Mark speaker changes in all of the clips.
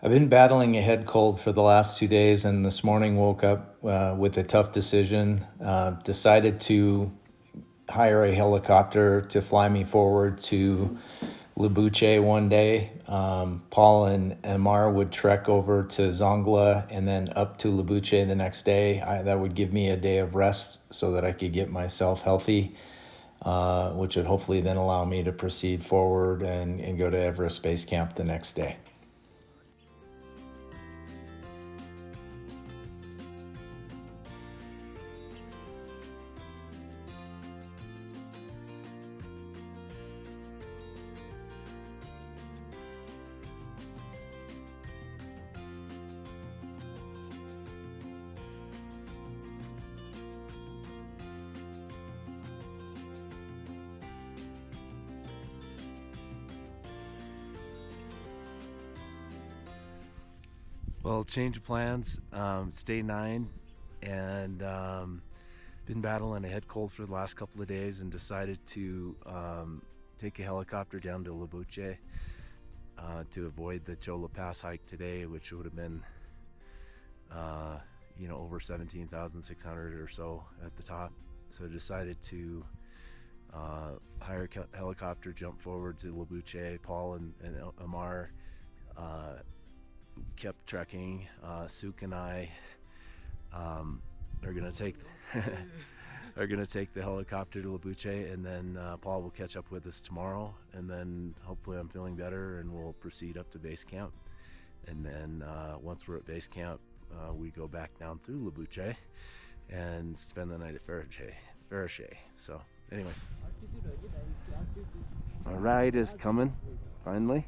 Speaker 1: I've been battling a head cold for the last 2 days, and this morning woke up with a tough decision. Decided to hire a helicopter to fly me forward to Lobuche one day. Paul and Amar would trek over to Dzongla and then up to Lobuche the next day. That would give me a day of rest so that I could get myself healthy, which would hopefully then allow me to proceed forward and go to Everest Base Camp the next day.
Speaker 2: Well, change of plans, stay 9, and been battling a head cold for the last couple of days and decided to take a helicopter down to Lobuche to avoid the Cho La Pass hike today, which would have been, over 17,600 or so at the top. So I decided to hire a helicopter, jump forward to Lobuche. Paul and Amar kept trekking. Suk and I are gonna take the helicopter to Lobuche, and then Paul will catch up with us tomorrow, and then hopefully I'm feeling better and we'll proceed up to base camp. And then once we're at base camp, we go back down through Lobuche and spend the night at Farache. So anyways, our ride is coming finally.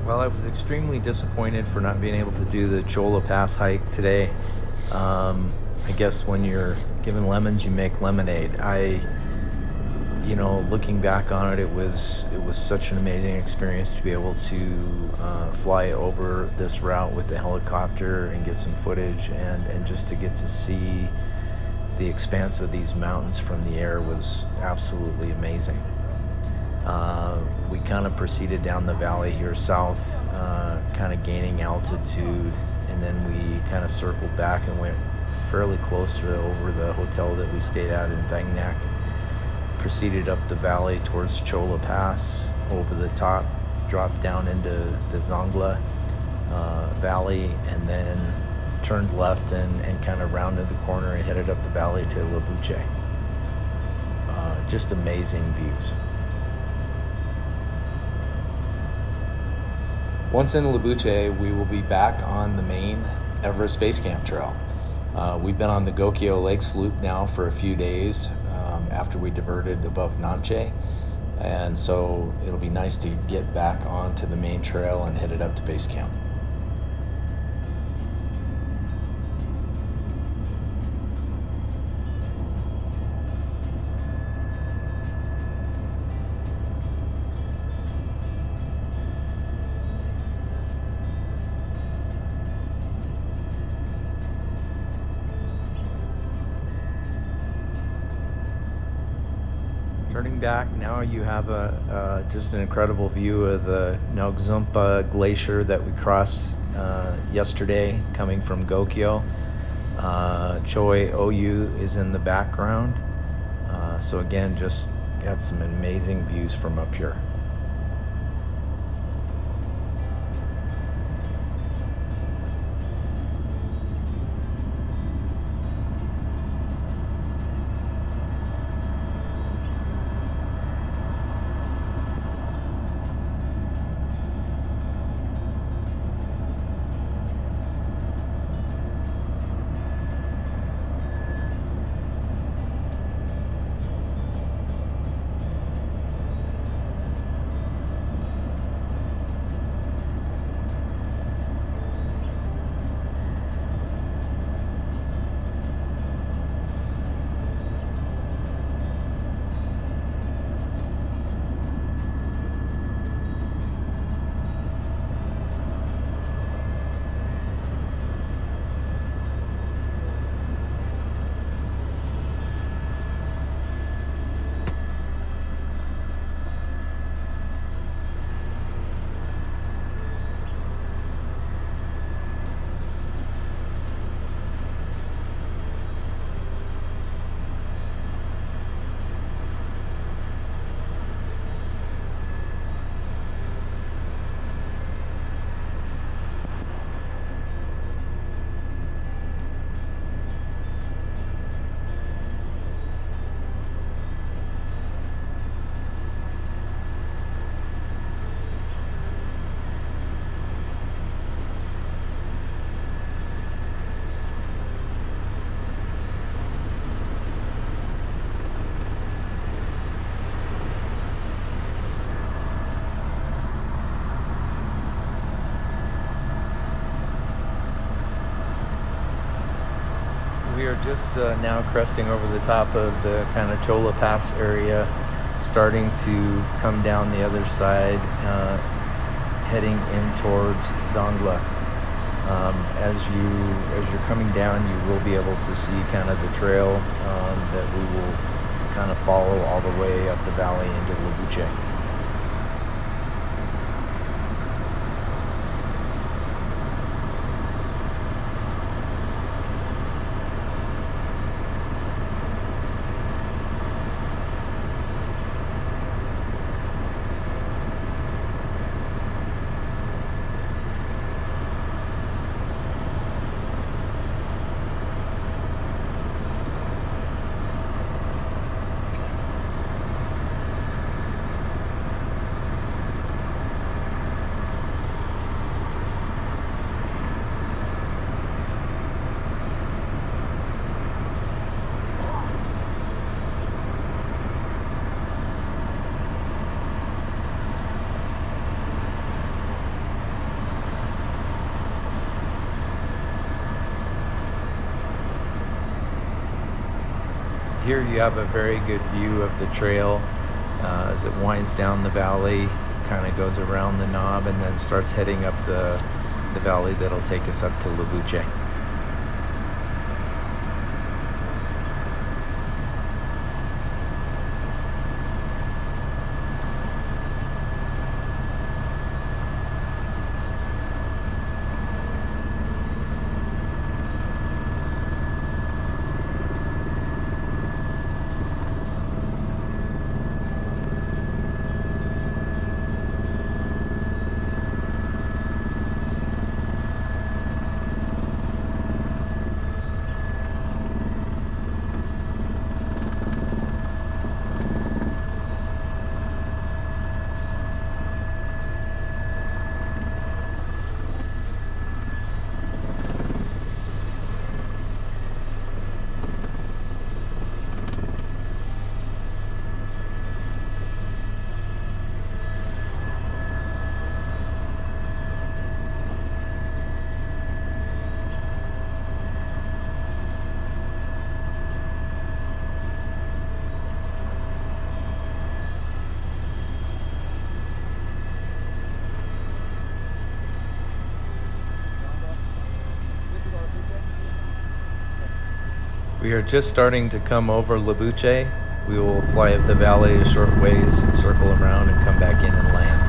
Speaker 1: Well, I was extremely disappointed for not being able to do the Cho La Pass hike today. I guess when you're given lemons, you make lemonade. Looking back on it, it was such an amazing experience to be able to fly over this route with the helicopter and get some footage, and just to get to see the expanse of these mountains from the air was absolutely amazing. We kind of proceeded down the valley here south, kind of gaining altitude, and then we kind of circled back and went fairly close to over the hotel that we stayed at in Thangnak. Proceeded up the valley towards Cho La Pass, over the top, dropped down into the Dzongla valley, and then turned left and kind of rounded the corner and headed up the valley to Lobuche. Just amazing views. Once in Lobuche, we will be back on the main Everest Base Camp trail. We've been on the Gokyo Lakes Loop now for a few days after we diverted above Namche, and so it'll be nice to get back onto the main trail and head it up to base camp. Turning back now, you have just an incredible view of the Nogzumpa Glacier that we crossed yesterday coming from Gokyo. Choi Oyu is in the background. So again, just got some amazing views from up here. just now cresting over the top of the kind of Cho La Pass area, starting to come down the other side, heading in towards Dzongla. As you're coming down, you will be able to see kind of the trail that we will kind of follow all the way up the valley into Lobuche. Here you have a very good view of the trail as it winds down the valley, kind of goes around the knob, and then starts heading up the valley that'll take us up to Lobuche. We are just starting to come over Lobuche. We will fly up the valley a short ways and circle around and come back in and land.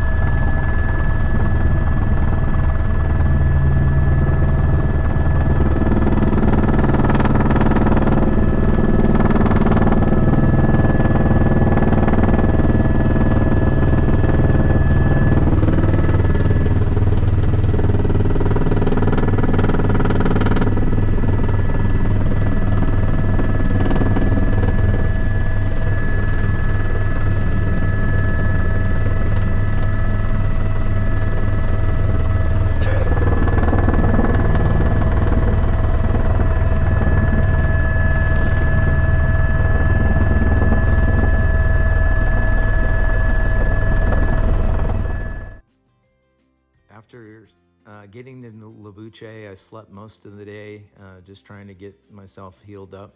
Speaker 1: After getting to Lobuche, I slept most of the day, just trying to get myself healed up.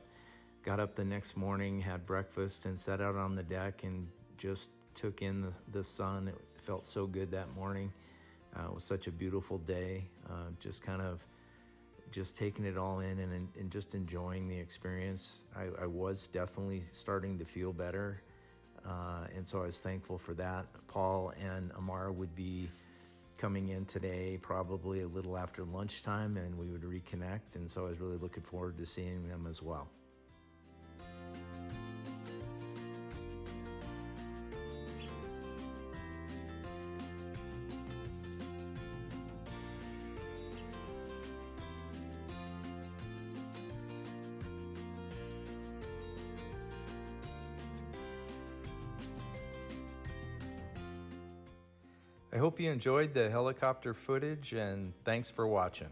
Speaker 1: Got up the next morning, had breakfast, and sat out on the deck and just took in the sun. It felt so good that morning. It was such a beautiful day. Just kind of just taking it all in and just enjoying the experience. I was definitely starting to feel better, and so I was thankful for that. Paul and Amar would be coming in today probably a little after lunchtime, and we would reconnect, and so I was really looking forward to seeing them as well. I hope you enjoyed the helicopter footage, and thanks for watching.